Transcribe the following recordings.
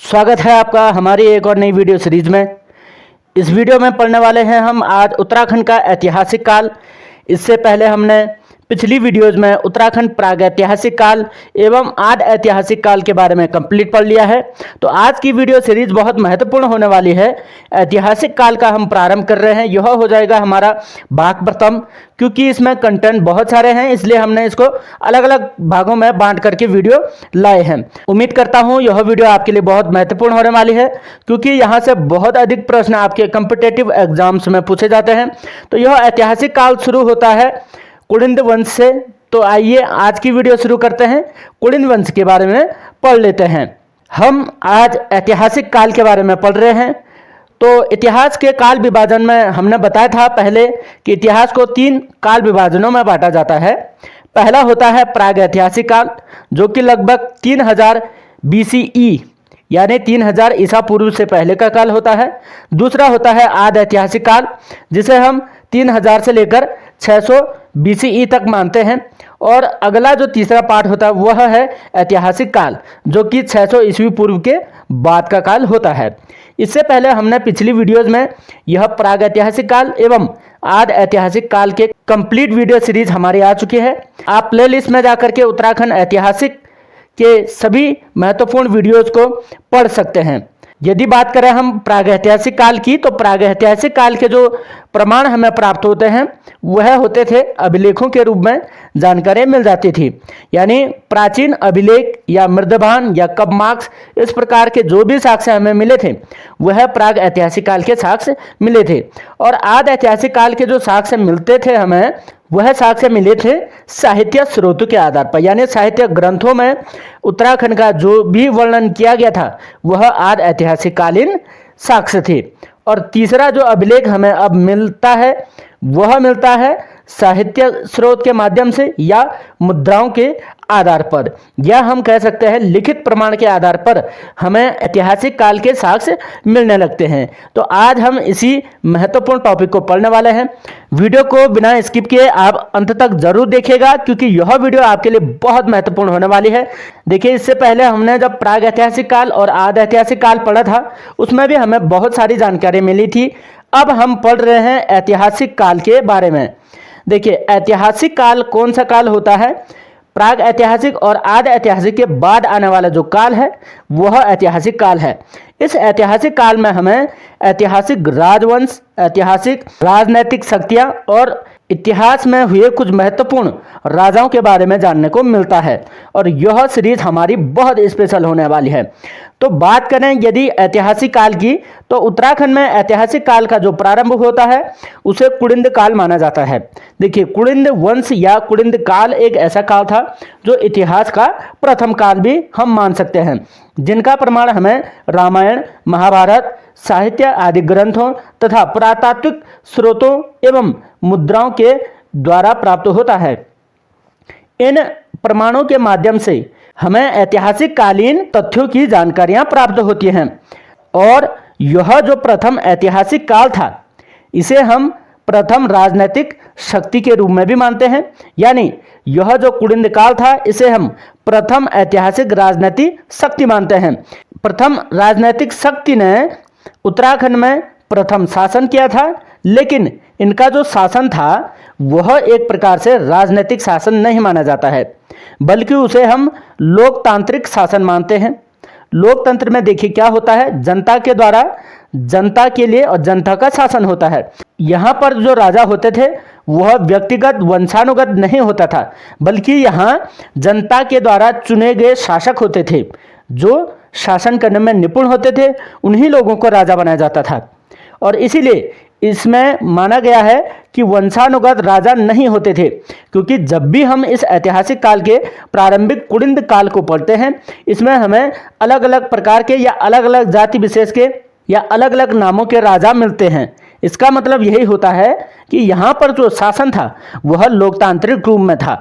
स्वागत है आपका हमारी एक और नई वीडियो सीरीज में। इस वीडियो में पढ़ने वाले हैं हम आज उत्तराखंड का ऐतिहासिक काल। इससे पहले हमने पिछली वीडियोज में उत्तराखंड प्रागैतिहासिक काल एवं आद ऐतिहासिक काल के बारे में कंप्लीट पढ़ लिया है। तो आज की वीडियो सीरीज बहुत महत्वपूर्ण होने वाली है। ऐतिहासिक काल का हम प्रारंभ कर रहे हैं। यह हो जाएगा हमारा भाग प्रथम, क्योंकि इसमें कंटेंट बहुत सारे हैं, इसलिए हमने इसको अलग अलग भागों में बांट करके वीडियो लाए हैं। उम्मीद करता हूं यह वीडियो आपके लिए बहुत महत्वपूर्ण होने वाली है, क्योंकि यहां से बहुत अधिक प्रश्न आपके कॉम्पिटिटिव एग्जाम्स में पूछे जाते हैं। तो यह ऐतिहासिक काल शुरू होता है कुलिंद वंश से। तो आइए आज की वीडियो शुरू करते हैं। कुलिंद वंश के बारे में पढ़ लेते हैं। हम आज ऐतिहासिक काल के बारे में पढ़ रहे हैं। तो इतिहास के काल विभाजन में हमने बताया था पहले कि इतिहास को 3 काल विभाजनों में बांटा जाता है। पहला होता है प्रागैतिहासिक काल, जो कि लगभग 3000 BCE यानी 3000 ईसा पूर्व से पहले का काल होता है। दूसरा होता है आद ऐतिहासिक काल, जिसे हम 3000 से लेकर 600 BCE तक मानते हैं। और अगला जो तीसरा पार्ट होता है वह है ऐतिहासिक काल, जो कि 600 ईस्वी पूर्व के बाद का काल होता है। इससे पहले हमने पिछली वीडियोज में यह प्रागैतिहासिक काल एवं आद ऐतिहासिक काल के कंप्लीट वीडियो सीरीज हमारी आ चुकी है। आप प्लेलिस्ट में जाकर के उत्तराखंड ऐतिहासिक के सभी महत्वपूर्ण वीडियोज को पढ़ सकते हैं। यदि बात करें हम प्रागैतिहासिक काल की, तो प्रागैतिहासिक काल के जो प्रमाण हमें प्राप्त होते हैं वह होते थे अभिलेखों के रूप में जानकारी मिल जाती थी। यानी प्राचीन अभिलेख या मृदभान या कब मार्क्स, इस प्रकार के जो भी साक्ष्य हमें मिले थे वह प्राग ऐतिहासिक काल के साक्ष्य मिले थे। और आद ऐतिहासिक काल के जो साक्ष्य मिलते थे हमें, वह साक्ष्य मिले थे साहित्य स्रोतों के आधार पर। यानी साहित्य ग्रंथों में उत्तराखंड का जो भी वर्णन किया गया था वह आद ऐतिहासिक कालीन साक्ष्य थे। और तीसरा जो अभिलेख हमें अब मिलता है वह मिलता है साहित्य स्रोत के माध्यम से या मुद्राओं के आधार पर, या हम कह सकते हैं लिखित प्रमाण के आधार पर हमें ऐतिहासिक काल के साक्ष्य मिलने लगते हैं। तो आज हम इसी महत्वपूर्ण टॉपिक को पढ़ने वाले हैं। वीडियो को बिना स्किप किए आप अंत तक जरूर देखिएगा, क्योंकि यह वीडियो आपके लिए बहुत महत्वपूर्ण होने वाली है। देखिए, इससे पहले हमने जब प्राग ऐतिहासिक काल और आद ऐतिहासिक काल पढ़ा था उसमें भी हमें बहुत सारी जानकारी मिली थी। अब हम पढ़ रहे हैं ऐतिहासिक काल के बारे में। देखिए, ऐतिहासिक काल कौन सा काल होता है? प्राग ऐतिहासिक और आद ऐतिहासिक के बाद आने वाला जो काल है वह ऐतिहासिक काल है। इस ऐतिहासिक काल में हमें ऐतिहासिक राजवंश, ऐतिहासिक राजनैतिक शक्तियां और इतिहास में हुए कुछ महत्वपूर्ण राजाओं के बारे में जानने को मिलता है। और यह सीरीज हमारी बहुत स्पेशल होने वाली है। तो बात करें यदि ऐतिहासिक काल की, तो उत्तराखंड में ऐतिहासिक काल का जो प्रारंभ होता है उसे कुलिंद काल माना जाता है। देखिए, कुलिंद वंश या कुलिंद काल एक ऐसा काल था जो इतिहास का प्रथम काल भी हम मान सकते हैं, जिनका प्रमाण हमें रामायण, महाभारत, साहित्य आदि ग्रंथों तथा पुरातात्विक स्रोतों एवं मुद्राओं के द्वारा प्राप्त होता है। इन प्रमाणों के माध्यम से हमें ऐतिहासिक कालीन तथ्यों की जानकारियां प्राप्त होती हैं। और यह जो प्रथम ऐतिहासिक काल था इसे हम प्रथम राजनीतिक शक्ति के रूप में भी मानते हैं। यानी यह जो कुलिंद काल था इसे हम प्रथम ऐतिहासिक राजनीतिक शक्ति मानते हैं। प्रथम राजनीतिक शक्ति ने उत्तराखंड में प्रथम शासन किया था, लेकिन इनका जो शासन था वह एक प्रकार से राजनीतिक शासन नहीं माना जाता है, बल्कि उसे हम लोकतांत्रिक शासन मानते हैं। लोकतंत्र में देखिए क्या होता है, जनता के द्वारा जनता के लिए और जनता का शासन होता है। यहाँ पर जो राजा होते थे वह व्यक्तिगत वंशानुगत नहीं होता था, बल्कि यहाँ जनता के द्वारा चुने गए शासक होते थे जो शासन करने में निपुण होते थे। उन्हीं लोगों को राजा बनाया जाता था। और इसीलिए इसमें माना गया है कि वंशानुगत राजा नहीं होते थे, क्योंकि जब भी हम इस ऐतिहासिक काल के प्रारंभिक कुलिंद काल को पढ़ते हैं इसमें हमें अलग अलग प्रकार के या अलग अलग जाति विशेष के या अलग अलग नामों के राजा मिलते हैं। इसका मतलब यही होता है कि यहाँ पर जो शासन था वह लोकतांत्रिक रूप में था।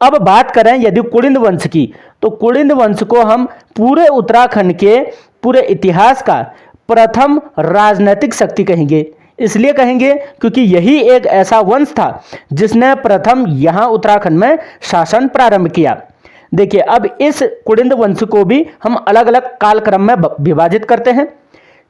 अब बात करें यदि कुलिंद वंश की, तो कुलिंद वंश को हम पूरे उत्तराखंड के पूरे इतिहास का प्रथम राजनीतिक शक्ति कहेंगे। इसलिए कहेंगे क्योंकि यही एक ऐसा वंश था जिसने प्रथम यहाँ उत्तराखंड में शासन प्रारंभ किया। देखिए, अब इस कुलिंद वंश को भी हम अलग अलग कालक्रम में विभाजित करते हैं,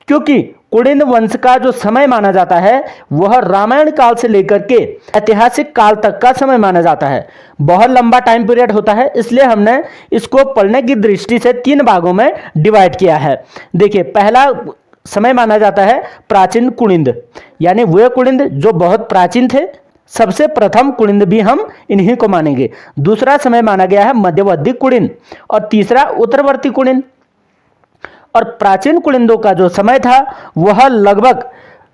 क्योंकि कुलिंद वंश का जो समय माना जाता है वह रामायण काल से लेकर के ऐतिहासिक काल तक का समय माना जाता है। बहुत लंबा टाइम पीरियड होता है, इसलिए हमने इसको पढ़ने की दृष्टि से 3 भागों में डिवाइड किया है। देखिए, पहला समय माना जाता है प्राचीन कुलिंद, यानी वे कुलिंद जो बहुत प्राचीन थे, सबसे प्रथम कुलिंद भी हम इन्हीं को मानेंगे। दूसरा समय माना गया है मध्यवर्ती कुलिंद और तीसरा उत्तरवर्ती कुलिंद। और प्राचीन कुलिंदों का जो समय था वह लगभग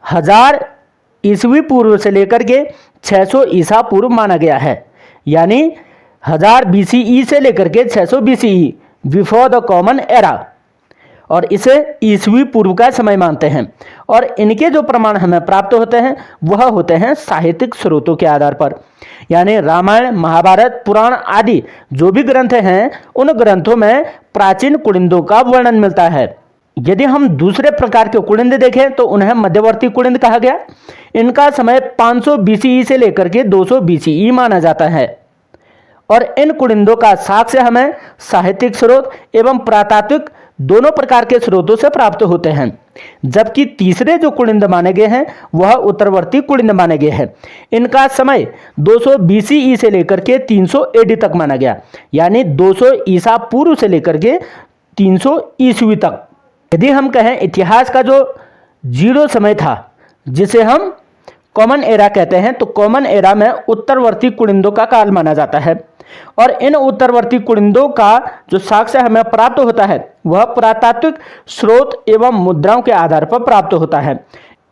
1000 ईस्वी पूर्व से लेकर के 600 ईसा पूर्व माना गया है, यानी 1000 BCE से लेकर के 600 BCE, before the common era, और इसे ईस्वी पूर्व का समय मानते हैं। और इनके जो प्रमाण हमें प्राप्त होते हैं वह होते हैं साहित्यिक स्रोतों के आधार पर, यानी रामायण, महाभारत, पुराण आदि जो भी ग्रंथ हैं उन ग्रंथों में प्राचीन कुलिंदों का वर्णन मिलता है। यदि हम दूसरे प्रकार के कुलिंद देखें तो उन्हें मध्यवर्ती कुलिंद कहा गया। इनका समय 500 BCE से लेकर के 200 BCE माना जाता है। और इन कुलिंदों का साक्ष्य हमें साहित्यिक स्रोत एवं पुरातात्विक दोनों प्रकार के स्रोतों से प्राप्त होते हैं। जबकि तीसरे जो कुलिंद माने गए हैं वह उत्तरवर्ती कुलिंद माने गए हैं। इनका समय 200 BCE से लेकर के 300 AD तक माना गया, यानी 200 ईसा पूर्व से लेकर के 300 ईस्वी तक। यदि हम कहें इतिहास का जो जीरो समय था जिसे हम कॉमन एरा कहते हैं, तो कॉमन एरा में उत्तरवर्ती कुलिंदों का काल माना जाता है। और इन उत्तरवर्ती कुलिंदों का जो साक्ष्य हमें प्राप्त होता है वह पुरातात्विक स्रोत एवं मुद्राओं के आधार पर प्राप्त होता है।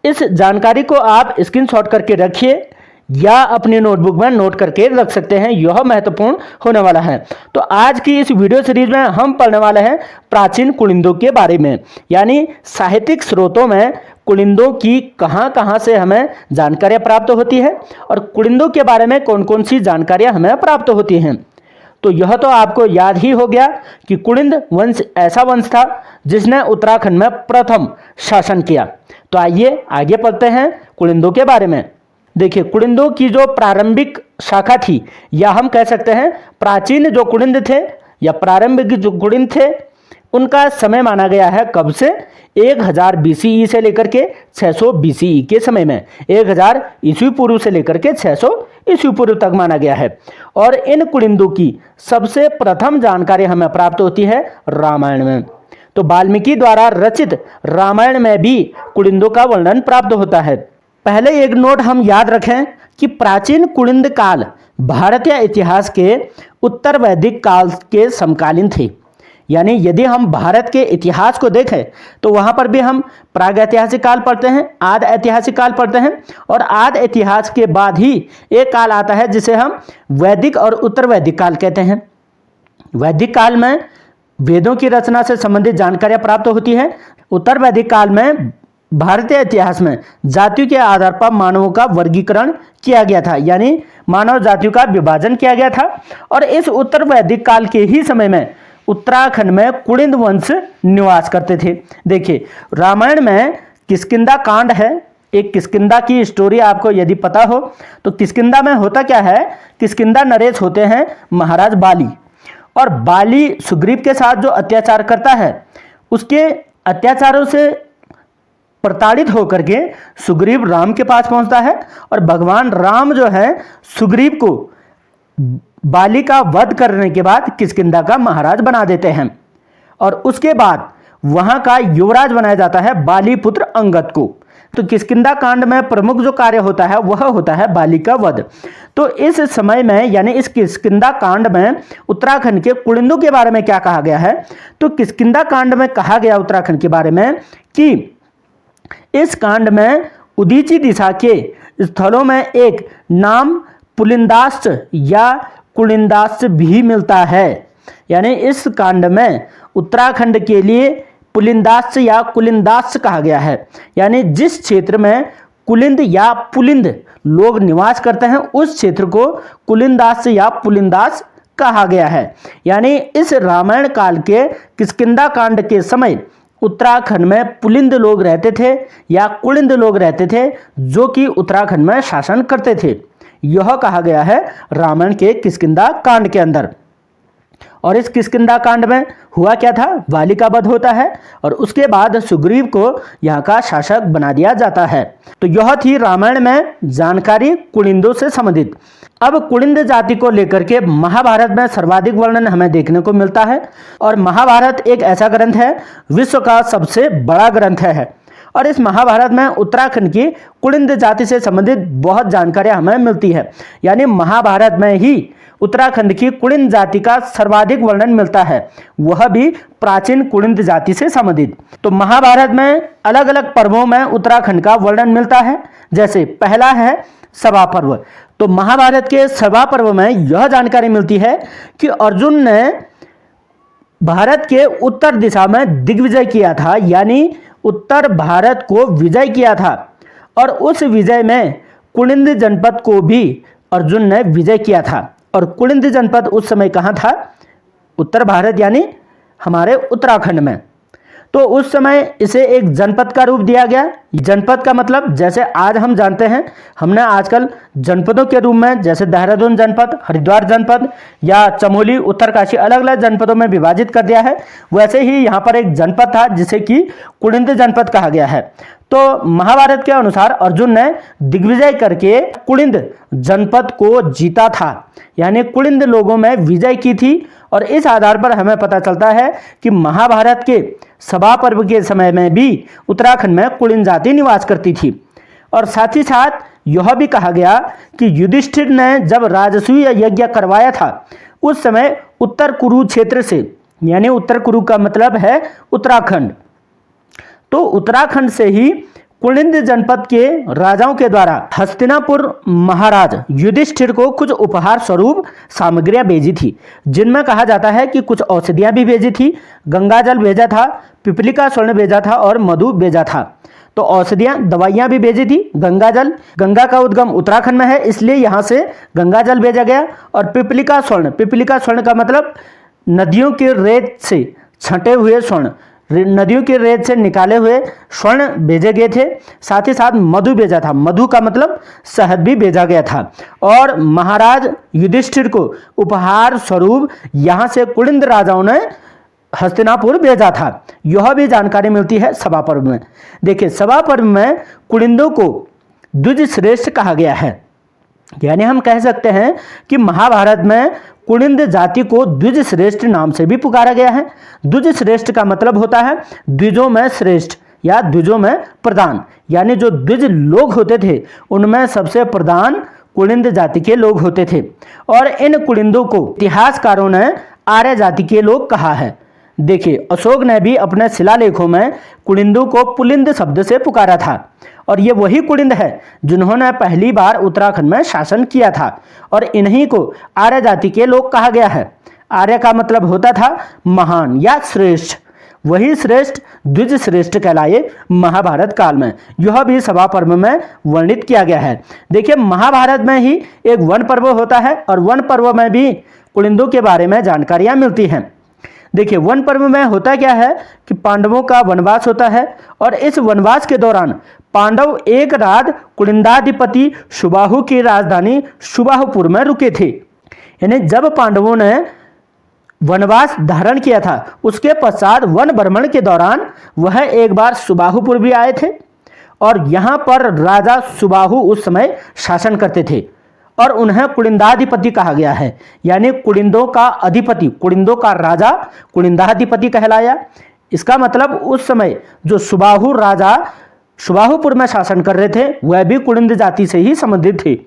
इस जानकारी को आप स्क्रीनशॉट करके रखिए या अपनी नोटबुक में नोट करके रख सकते हैं, यह महत्वपूर्ण होने वाला है। तो आज की इस वीडियो सीरीज में हम पढ़ने वाले हैं प्राचीन कुलिंदों के बारे में, यानी साहित्यिक स्रोतों में कुलिंदों की कहां कहां से हमें जानकारियां प्राप्त होती है और कुलिंदों के बारे में कौन कौन सी जानकारियां हमें प्राप्त होती हैं। तो यह तो आपको याद ही हो गया कि कुलिंद वंश ऐसा वंश था जिसने उत्तराखंड में प्रथम शासन किया। तो आइए आगे पढ़ते हैं कुलिंदों के बारे में। देखिए, कुलिंदों की जो प्रारंभिक शाखा थी, या हम कह सकते हैं प्राचीन जो कुलिंद थे या प्रारंभिक जो कुलिंद थे, उनका समय माना गया है कब से 1000 BCE से लेकर के 600 BCE के समय में, 1000 ईस्वी पूर्व से लेकर के 600 ईस्वी पूर्व तक माना गया है। और इन कुलिंदों की सबसे प्रथम जानकारी हमें प्राप्त होती है रामायण में। तो वाल्मीकि द्वारा रचित रामायण में भी कुलिंदों का वर्णन प्राप्त होता है। पहले एक नोट हम याद रखें कि प्राचीन कुलिंद काल भारतीय इतिहास के उत्तर वैदिक काल के समकालीन थे। यानी यदि हम भारत के इतिहास को देखें तो वहाँ पर भी हम प्रागैतिहासिक काल पढ़ते हैं, आदि ऐतिहासिक काल पढ़ते हैं, और आदि इतिहास के बाद ही एक काल आता है जिसे हम वैदिक और उत्तर वैदिक काल कहते हैं। वैदिक काल में वेदों की रचना से संबंधित जानकारियाँ प्राप्त होती है। उत्तर वैदिक काल में भारतीय इतिहास में जातियों के आधार पर मानवों का वर्गीकरण किया गया था, यानी मानव जातियों का विभाजन किया गया था। और इस उत्तर वैदिक काल के ही समय में उत्तराखंड में कुलिंद वंश निवास करते थे। देखिए, रामायण में किष्किंधा कांड है। एक किष्किंधा की स्टोरी आपको यदि पता हो तो किष्किंधा में होता क्या है, किष्किंधा नरेश होते हैं महाराज बाली, और बाली सुग्रीव के साथ जो अत्याचार करता है उसके अत्याचारों से प्रताड़ित होकर के सुग्रीव राम के पास पहुंचता है, और भगवान राम जो है सुग्रीव को बाली का वध करने के बाद किष्किंधा का महाराज बना देते हैं, और उसके बाद वहां का युवराज बनाया जाता है बाली पुत्र अंगद को। तो किष्किंधा कांड में प्रमुख जो कार्य होता है वह होता है बाली का वध। तो इस समय में, यानी इस किष्किंधा कांड में उत्तराखंड के कुलिंदों के बारे में क्या कहा गया है, तो किष्किंधा कांड में कहा गया उत्तराखंड के बारे में कि इस कांड में उदीची दिशा के स्थलों में एक नाम पुलिंदाश्च या कुलिंदाश्च भी मिलता है। यानी इस कांड में उत्तराखंड के लिए पुलिंदाश्च या कुलिंदाश्च कहा गया है, यानी जिस क्षेत्र में कुलिंद या पुलिंद लोग निवास करते हैं उस क्षेत्र को कुलिंदाश्च या पुलिंदाश्च कहा गया है। यानी इस रामायण काल के किष्किंधा कांड के समय उत्तराखंड में पुलिंद लोग रहते थे या कुलिंद लोग रहते थे जो कि उत्तराखंड में शासन करते थे। यह कहा गया है रामायण के किष्किंधा कांड के अंदर। और इस किष्किंधा कांड में हुआ क्या था, वाली का वध होता है और उसके बाद सुग्रीव को यहाँ का शासक बना दिया जाता है। तो यह थी रामायण में जानकारी कुलिंदों से संबंधित। अब कुलिंद जाति को लेकर के महाभारत में सर्वाधिक वर्णन हमें देखने को मिलता है और महाभारत एक ऐसा ग्रंथ है, विश्व का सबसे बड़ा ग्रंथ है और इस महाभारत में उत्तराखंड की कुलिंद जाति से संबंधित बहुत जानकारियां हमें मिलती है। यानी महाभारत में ही उत्तराखंड की कुलिंद जाति का सर्वाधिक वर्णन मिलता है, वह भी प्राचीन कुलिंद जाति से संबंधित। तो महाभारत में अलग अलग पर्वों में उत्तराखंड का वर्णन मिलता है। जैसे पहला है सभा पर्व। तो महाभारत के सभा पर्व में यह जानकारी मिलती है कि अर्जुन ने भारत के उत्तर दिशा में दिग्विजय किया था, यानी उत्तर भारत को विजय किया था और उस विजय में कुलिंद जनपद को भी अर्जुन ने विजय किया था। और कुलिंद जनपद उस समय कहाँ था, उत्तर भारत यानी हमारे उत्तराखंड में। तो उस समय इसे एक जनपद का रूप दिया गया। जनपद का मतलब जैसे आज हम जानते हैं, हमने आजकल जनपदों के रूप में जैसे देहरादून जनपद, हरिद्वार जनपद या चमोली, उत्तरकाशी अलग अलग जनपदों में विभाजित कर दिया है। वैसे ही यहाँ पर एक जनपद था जिसे कि कुलिंद जनपद कहा गया है। तो महाभारत के अनुसार अर्जुन ने दिग्विजय करके कुलिंद जनपद को जीता था, यानी कुलिंद लोगों में विजय की थी। और इस आधार पर हमें पता चलता है कि महाभारत के सभा पर्व के समय में भी उत्तराखंड में कुलिंद जाति निवास करती थी। और साथ ही साथ यह भी कहा गया कि युधिष्ठिर ने जब राजसूय यज्ञ करवाया था उस समय उत्तर कुरु क्षेत्र से, यानी उत्तर कुरु का मतलब है उत्तराखंड, तो उत्तराखंड से ही कुलिंद जनपद के राजाओं के द्वारा हस्तिनापुर महाराज युधिष्ठिर को कुछ उपहार स्वरूप सामग्रियां भेजी थी, जिनमें कहा जाता है कि कुछ औषधियां भी भेजी थी, गंगाजल भेजा था, पिपलिका स्वर्ण भेजा था और मधु भेजा था। तो औषधियां, दवाइयां भी भेजी थी। गंगाजल, गंगा का उद्गम उत्तराखंड में है इसलिए यहाँ से गंगाजल भेजा गया। और पिपलिका स्वर्ण का मतलब नदियों के रेत से छंटे हुए स्वर्ण, नदियों की रेत से निकाले हुए स्वर्ण भेजे गए थे। साथ ही साथ मधु भेजा था, मधु का मतलब शहद भी भेजा गया था। और महाराज युधिष्ठिर को उपहार स्वरूप यहाँ से कुलिंद राजाओं ने हस्तिनापुर भेजा था। यह भी जानकारी मिलती है सभा पर्व में। देखिए, सभा पर्व में कुलिंदों को द्विज श्रेष्ठ कहा गया है, यानी हम कह सकते हैं कि महाभारत में कुलिंद जाति को द्विज श्रेष्ठ नाम से भी पुकारा गया है। द्विज श्रेष्ठ का मतलब होता है द्विजों में श्रेष्ठ या द्विजों में प्रधान, यानी जो द्विज लोग होते थे उनमें सबसे प्रधान कुलिंद जाति के लोग होते थे। और इन कुलिंदों को इतिहासकारों ने आर्य जाति के लोग कहा है। देखिए, अशोक ने भी अपने शिलालेखों में कुलिंदों को पुलिंद शब्द से पुकारा था और ये वही कुलिंद है जिन्होंने पहली बार उत्तराखंड में शासन किया था और इन्हीं को आर्य जाति के लोग कहा गया है। आर्य का मतलब होता था महान या श्रेष्ठ, वही श्रेष्ठ द्विज श्रेष्ठ कहलाए महाभारत काल में। यह भी सभा पर्व में वर्णित किया गया है। देखिए, महाभारत में ही एक वन पर्व होता है और वन पर्व में भी कुलिंदों के बारे में जानकारियां मिलती हैं। देखिए, वन पर्व में होता क्या है कि पांडवों का वनवास होता है और इस वनवास के दौरान पांडव एक रात कुलिंदाधिपति सुबाहु की राजधानी सुबाहुपुर में रुके थे। यानी जब पांडवों ने वनवास धारण किया था उसके पश्चात वन भ्रमण के दौरान वह एक बार सुबाहुपुर भी आए थे और यहाँ पर राजा सुबाहु उस समय शासन करते थे और उन्हें कुलिंदाधिपति कहा गया है, यानी कुलिंदों का अधिपति, कुलिंदों का राजा कुलिंदाधिपति कहलाया। इसका मतलब उस समय जो सुबाहु राजा सुबाहुपुर में शासन कर रहे थे वह भी कुलिंद जाति से ही संबंधित थे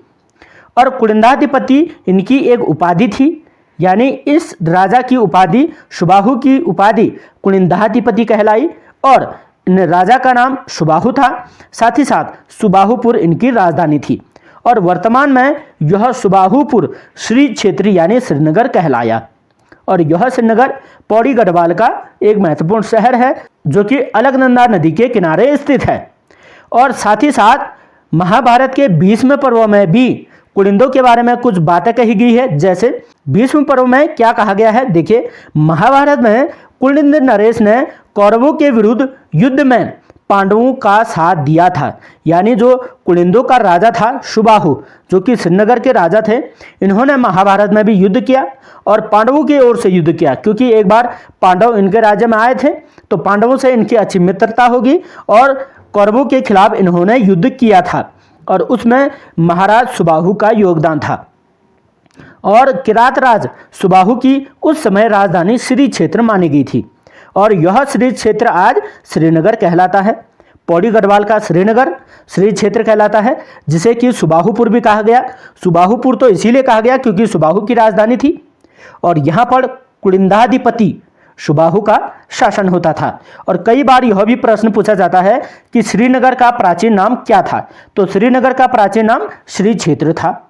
और कुलिंदाधिपति इनकी एक उपाधि थी, यानी इस राजा की उपाधि, सुबाहु की उपाधि कुलिंदाधिपति कहलाई और इन राजा का नाम सुबाहु था। साथ ही साथ सुबाहुपुर इनकी राजधानी थी और वर्तमान में यह सुबाहुपुर श्री क्षेत्र यानी श्रीनगर कहलाया। और यह श्रीनगर पौड़ी गढ़वाल का एक महत्वपूर्ण शहर है जो कि अलकनंदा नदी के किनारे स्थित है। और साथ ही साथ महाभारत के 20वें पर्व में भी कुलिंदों के बारे में कुछ बातें कही गई है। जैसे 20वें पर्व में क्या कहा गया है, देखिए, महाभारत में कुलिंद नरेश ने कौरवों के विरुद्ध युद्ध में पांडवों का साथ दिया था। यानी जो कुलिंदों का राजा था सुबाहु, जो कि श्रीनगर के राजा थे, इन्होंने महाभारत में भी युद्ध किया और पांडवों की ओर से युद्ध किया, क्योंकि एक बार पांडव इनके राज्य में आए थे तो पांडवों से इनकी अच्छी मित्रता होगी और कौरवों के खिलाफ इन्होंने युद्ध किया था और उसमें महाराज सुबाहु का योगदान था। और किरात राज सुबाहु की उस समय राजधानी श्री क्षेत्र मानी गई थी और यह श्री क्षेत्र आज श्रीनगर कहलाता है। पौड़ी गढ़वाल का श्रीनगर श्री क्षेत्र कहलाता है, जिसे कि सुबाहुपुर भी कहा गया। सुबाहुपुर तो इसीलिए कहा गया क्योंकि सुबाहु की राजधानी थी और यहाँ पर कुलिंदाधिपति सुबाहु का शासन होता था। और कई बार यह भी प्रश्न पूछा जाता है कि श्रीनगर का प्राचीन नाम क्या था, तो श्रीनगर का प्राचीन नाम श्री क्षेत्र था,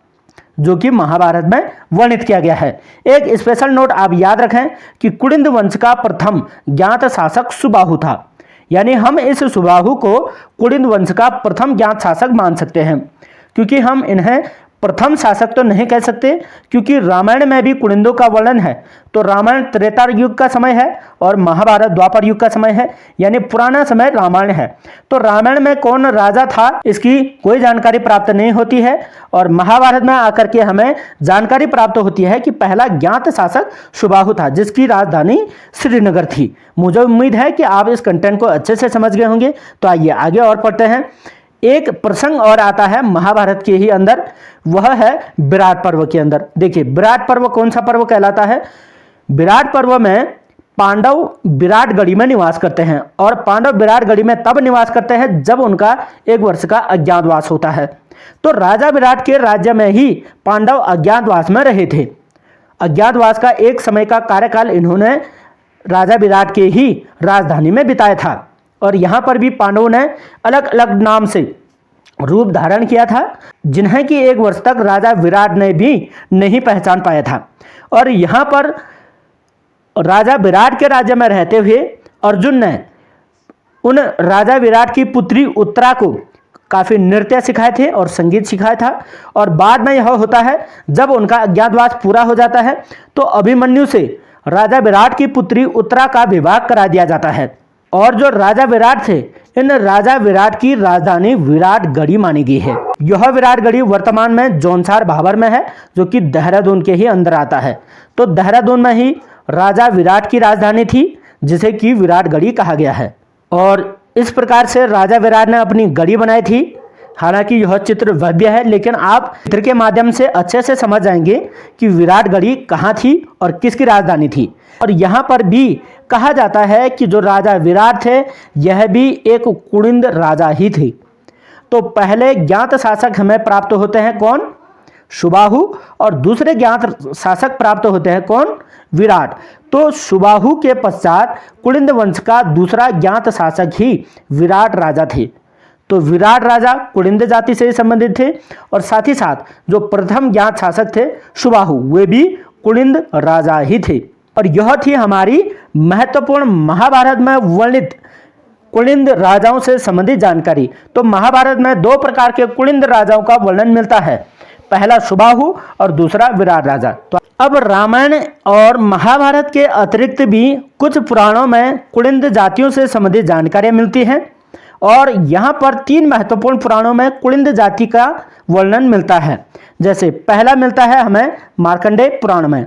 जो कि महाभारत में वर्णित किया गया है। एक स्पेशल नोट आप याद रखें कि कुलिंद वंश का प्रथम ज्ञात शासक सुबाहु था। यानी हम इस सुबाहु को कुलिंद वंश का प्रथम ज्ञात शासक मान सकते हैं, क्योंकि हम इन्हें प्रथम शासक तो नहीं कह सकते, क्योंकि रामायण में भी कुलिंदों का वर्णन है। तो रामायण त्रेता युग का समय है और महाभारत द्वापर युग का समय है, यानी पुराना समय रामायण है। तो रामायण में कौन राजा था इसकी कोई जानकारी प्राप्त नहीं होती है और महाभारत में आकर के हमें जानकारी प्राप्त होती है कि पहला ज्ञात शासक सुबाहु था, जिसकी राजधानी श्रीनगर थी। मुझे उम्मीद है कि आप इस कंटेंट को अच्छे से समझ गए होंगे। तो आइए आगे और पढ़ते हैं। एक प्रसंग और आता है महाभारत के ही अंदर, वह है विराट पर्व के अंदर। देखिए विराट पर्व कौन सा पर्व कहलाता है। विराट पर्व में पांडव विराटगढ़ी में निवास करते हैं और पांडव विराटगढ़ी में तब निवास करते हैं जब उनका 1 वर्ष का अज्ञातवास होता है। तो राजा विराट के राज्य में ही पांडव अज्ञातवास में रहे थे। अज्ञातवास का एक समय का कार्यकाल इन्होंने राजा विराट के ही राजधानी में बिताया था और यहाँ पर भी पांडवों ने अलग अलग नाम से रूप धारण किया था, जिन्हें कि 1 वर्ष तक राजा विराट ने भी नहीं पहचान पाया था। और यहाँ पर राजा विराट के राज्य में रहते हुए अर्जुन ने उन राजा विराट की पुत्री उत्तरा को काफ़ी नृत्य सिखाए थे और संगीत सिखाया था। और बाद में यह होता है जब उनका अज्ञातवास पूरा हो जाता है तो अभिमन्यु से राजा विराट की पुत्री उत्तरा का विवाह करा दिया जाता है। और जो राजा विराट थे, इन राजा विराट की राजधानी विराटगढ़ी मानी गई है। यह विराटगढ़ी वर्तमान में जौनसार भाबर में है, जो कि देहरादून के ही अंदर आता है। तो देहरादून में ही राजा विराट की राजधानी थी, जिसे कि विराटगढ़ी कहा गया है। और इस प्रकार से राजा विराट ने अपनी गढ़ी बनाई थी। हालांकि यह चित्र भव्य है, लेकिन आप चित्र के माध्यम से अच्छे से समझ जाएंगे कि विराटगढ़ी कहाँ थी और किसकी राजधानी थी। और यहाँ पर भी कहा जाता है कि जो राजा विराट थे यह भी एक कुलिंद राजा ही थे। तो पहले ज्ञात शासक हमें प्राप्त होते हैं कौन? सुबाहु। और दूसरे ज्ञात शासक प्राप्त होते हैं कौन? विराट। तो सुबाहु के पश्चात कुलिंद वंश का दूसरा ज्ञात शासक ही विराट राजा थे। तो विराट राजा कुलिंद जाति से संबंधित थे और साथ ही साथ जो प्रथम ज्ञात शासक थे सुबाहु, वे भी कुलिंद राजा ही थे। और यह थी हमारी महत्वपूर्ण महाभारत में वर्णित कुलिंद राजाओं से संबंधित जानकारी। तो महाभारत में 2 प्रकार के कुलिंद राजाओं का वर्णन मिलता है, पहला सुबाहु और दूसरा विराट राजा। तो अब रामायण और महाभारत के अतिरिक्त भी कुछ पुराणों में कुलिंद जातियों से संबंधित जानकारियां मिलती हैं और यहाँ पर 3 महत्वपूर्ण पुराणों में कुलिंद जाति का वर्णन मिलता है। जैसे पहला मिलता है हमें मार्कंडेय पुराण में।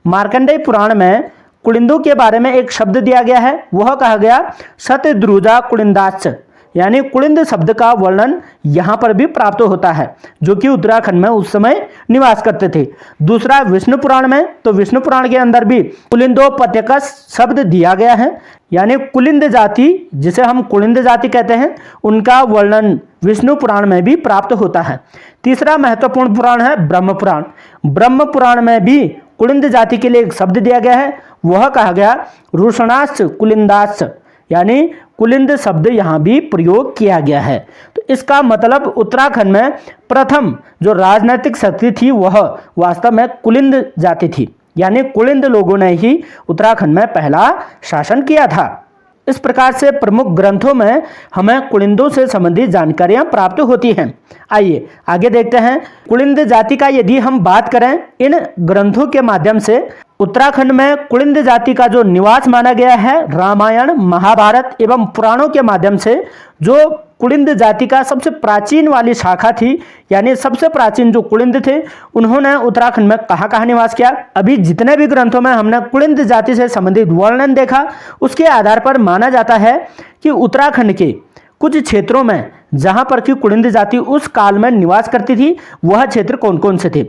मार्कंडेय पुराण में कुलिंदों के बारे में एक शब्द दिया गया है, वह कहा गया सतद्रुजा कुलिंदाश्च, यानी कुलिंद शब्द का वर्णन यहाँ पर भी प्राप्त होता है, जो कि उत्तराखंड में उस समय निवास करते थे। दूसरा विष्णु पुराण में, तो विष्णु पुराण के अंदर भी कुलिंदोपत्य का शब्द दिया गया है, यानी कुलिंद जाति, जिसे हम कुलिंद जाति कहते हैं, उनका वर्णन विष्णु पुराण में भी प्राप्त होता है। तीसरा महत्वपूर्ण पुराण है ब्रह्म पुराण। ब्रह्म पुराण में भी कुलिंद जाति के लिए एक शब्द दिया गया है, वह कहा गया रुषणाश्च कुलिंदाश्च, यानी कुलिंद शब्द यहाँ भी प्रयोग किया गया है। तो इसका मतलब उत्तराखंड में प्रथम जो राजनीतिक शक्ति थी वह वास्तव में कुलिंद जाति थी, यानी कुलिंद लोगों ने ही उत्तराखंड में पहला शासन किया था। इस प्रकार से प्रमुख ग्रंथों में हमें कुलिंदों से संबंधित जानकारियां प्राप्त होती हैं। आइए आगे देखते हैं। कुलिंद जाति का यदि हम बात करें इन ग्रंथों के माध्यम से, उत्तराखंड में कुलिंद जाति का जो निवास माना गया है, रामायण, महाभारत एवं पुराणों के माध्यम से जो कुलिंद जाति का सबसे प्राचीन वाली शाखा थी, यानी सबसे प्राचीन जो कुलिंद थे, उन्होंने उत्तराखंड में कहाँ कहाँ निवास किया। अभी जितने भी ग्रंथों में हमने कुलिंद जाति से संबंधित वर्णन देखा, उसके आधार पर माना जाता है कि उत्तराखंड के कुछ क्षेत्रों में जहां पर कि कुलिंद जाति उस काल में निवास करती थी, वह क्षेत्र कौन कौन से थे।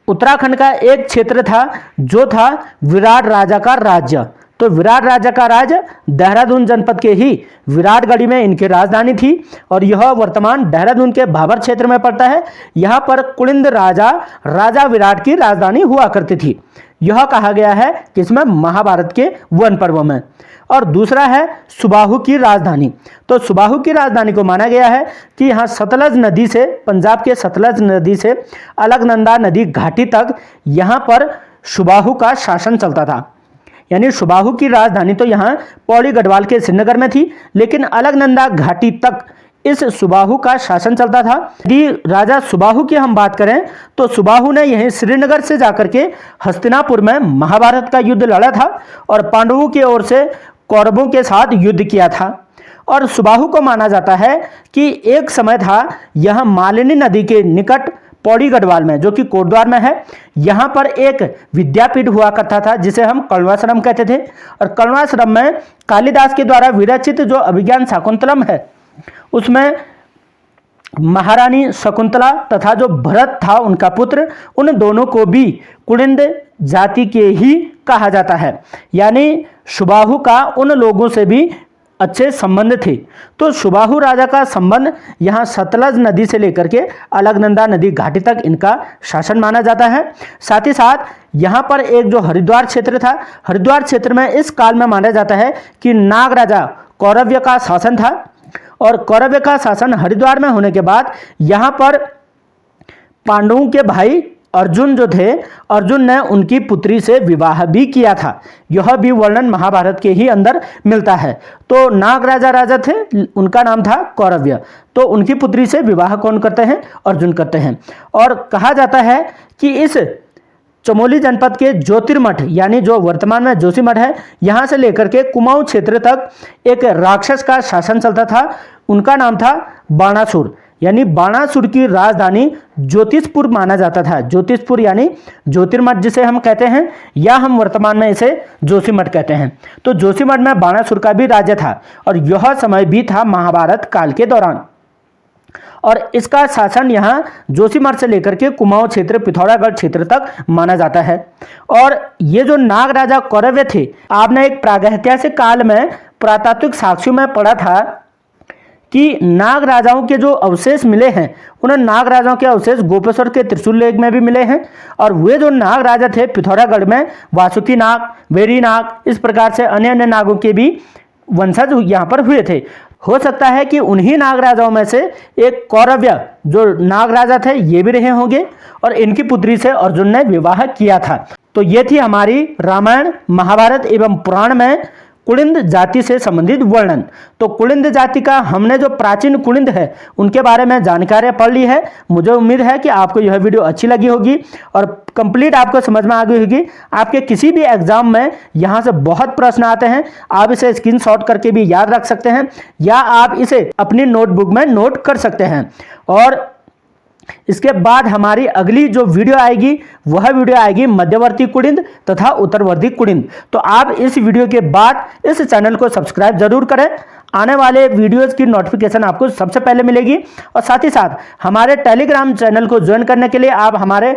उत्तराखंड का एक क्षेत्र था जो था विराट राजा का राज्य। तो विराट राजा का राज्य देहरादून जनपद के ही विराटगढ़ी में इनकी राजधानी थी और यह वर्तमान देहरादून के भाबर क्षेत्र में पड़ता है। यहाँ पर कुलिंद राजा विराट की राजधानी हुआ करती थी। यह कहा गया है किसमें, महाभारत के वन पर्व में। और दूसरा है सुबाहु की राजधानी। तो सुबाहु की राजधानी को माना गया है कि यहाँ सतलज नदी से, पंजाब के सतलज नदी से अलकनंदा नदी घाटी तक यहाँ पर सुबाहु का शासन चलता था। यानी सुबाहु की राजधानी तो यहाँ पौड़ी गढ़वाल के श्रीनगर में थी, लेकिन अलकनंदा घाटी तक इस सुबाहु का शासन चलता था। यदि राजा सुबाहु की हम बात करें तो सुबाहु ने यहीं श्रीनगर से जाकर के हस्तिनापुर में महाभारत का युद्ध लड़ा था और पांडवों की ओर से कौरवों के साथ युद्ध किया था। और सुबाहु को माना जाता है कि एक समय था यह मालिनी नदी के निकट पौड़ी गढ़वाल में, जो कि कोटद्वार में है, यहाँ पर एक विद्यापीठ हुआ करता था जिसे हम कण्वाश्रम कहते थे। और कण्वाश्रम में कालिदास के द्वारा विरचित जो अभिज्ञान शाकुंतलम है, उसमें महारानी शकुंतला तथा जो भरत था उनका पुत्र, उन दोनों को भी कुलिंद जाति के ही कहा जाता है। यानी सुबाहु का उन लोगों से भी अच्छे संबंध थे। तो सुबाहु राजा का संबंध यहाँ सतलज नदी से लेकर के अलकनंदा नदी घाटी तक इनका शासन माना जाता है। साथ ही साथ यहाँ पर एक जो हरिद्वार क्षेत्र था, हरिद्वार क्षेत्र में इस काल में माना जाता है कि नाग राजा कौरव्य का शासन था। और कौरव्य का शासन हरिद्वार में होने के बाद यहाँ पर पांडवों के भाई अर्जुन जो थे, अर्जुन ने उनकी पुत्री से विवाह भी किया था। यह भी वर्णन महाभारत के ही अंदर मिलता है। तो नाग राजा थे, उनका नाम था कौरव्य। तो उनकी पुत्री से विवाह कौन करते हैं, अर्जुन करते हैं। और कहा जाता है कि इस चमोली जनपद के ज्योतिर्मठ, यानी जो वर्तमान में जोशीमठ है, यहाँ से लेकर के कुमाऊं क्षेत्र तक एक राक्षस का शासन चलता था। उनका नाम था बाणासुर। यानी बाणासुर की राजधानी ज्योतिषपुर माना जाता था। ज्योतिषपुर यानी ज्योतिर्मठ जिसे हम कहते हैं, या हम वर्तमान में इसे जोशीमठ कहते हैं। तो जोशीमठ में बाणासुर का भी राज्य था और यह समय भी था महाभारत काल के दौरान। और इसका शासन यहाँ जोशीमठ से लेकर के कुमाऊं क्षेत्र, पिथौरागढ़ क्षेत्र तक माना जाता है। और ये जो नाग राजा कौरव्य थे, आपने एक प्रागैतिहासिक काल में पुरातात्विक साक्ष्यों में पढ़ा था कि नाग राजाओं के जो अवशेष मिले हैं, उन नाग राजाओं के अवशेष गोपेश्वर के त्रिशूल लेक में भी मिले हैं। और वे जो नाग राजा थे पिथौरागढ़ में वासुकी नाग, वेरी नाग, इस प्रकार से अन्य अन्य नागों के भी वंशज यहाँ पर हुए थे। हो सकता है कि उन्हीं नाग राजाओं में से एक कौरव्य जो नाग राजा थे ये भी रहे होंगे और इनकी पुत्री से अर्जुन ने विवाह किया था। तो ये थी हमारी रामायण, महाभारत एवं पुराण में कुलिंद जाति से संबंधित वर्णन। तो कुलिंद जाति का हमने जो प्राचीन कुलिंद है उनके बारे में जानकारी पढ़ ली है। मुझे उम्मीद है कि आपको यह वीडियो अच्छी लगी होगी और कंप्लीट आपको समझ में आ गई होगी। आपके किसी भी एग्जाम में यहाँ से बहुत प्रश्न आते हैं, आप इसे स्क्रीनशॉट करके भी याद रख सकते हैं या आप इसे अपनी नोटबुक में नोट कर सकते हैं। और इसके बाद हमारी अगली जो वीडियो आएगी वह वीडियो आएगी मध्यवर्ती कुलिंद तथा उत्तरवर्ती कुलिंद। तो आप इस वीडियो के बाद इस चैनल को सब्सक्राइब जरूर करें। आने वाले वीडियोस की नोटिफिकेशन आपको सबसे पहले मिलेगी। और साथ ही साथ हमारे टेलीग्राम चैनल को ज्वाइन करने के लिए आप हमारे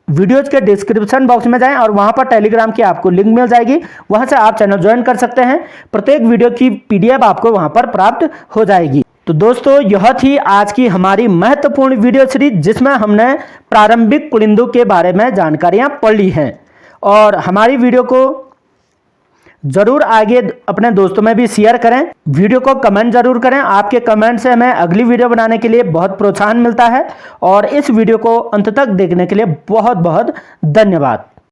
वीडियोज के डिस्क्रिप्शन बॉक्स में जाएं और वहां पर टेलीग्राम की आपको लिंक मिल जाएगी, वहां से आप चैनल ज्वाइन कर सकते हैं। प्रत्येक वीडियो की PDF आपको वहां पर प्राप्त हो जाएगी। तो दोस्तों यह थी आज की हमारी महत्वपूर्ण वीडियो सीरीज जिसमें हमने प्रारंभिक कुलिंदों के बारे में जानकारियां पढ़ ली हैं। और हमारी वीडियो को जरूर आगे अपने दोस्तों में भी शेयर करें। वीडियो को कमेंट जरूर करें, आपके कमेंट से हमें अगली वीडियो बनाने के लिए बहुत प्रोत्साहन मिलता है। और इस वीडियो को अंत तक देखने के लिए बहुत बहुत धन्यवाद।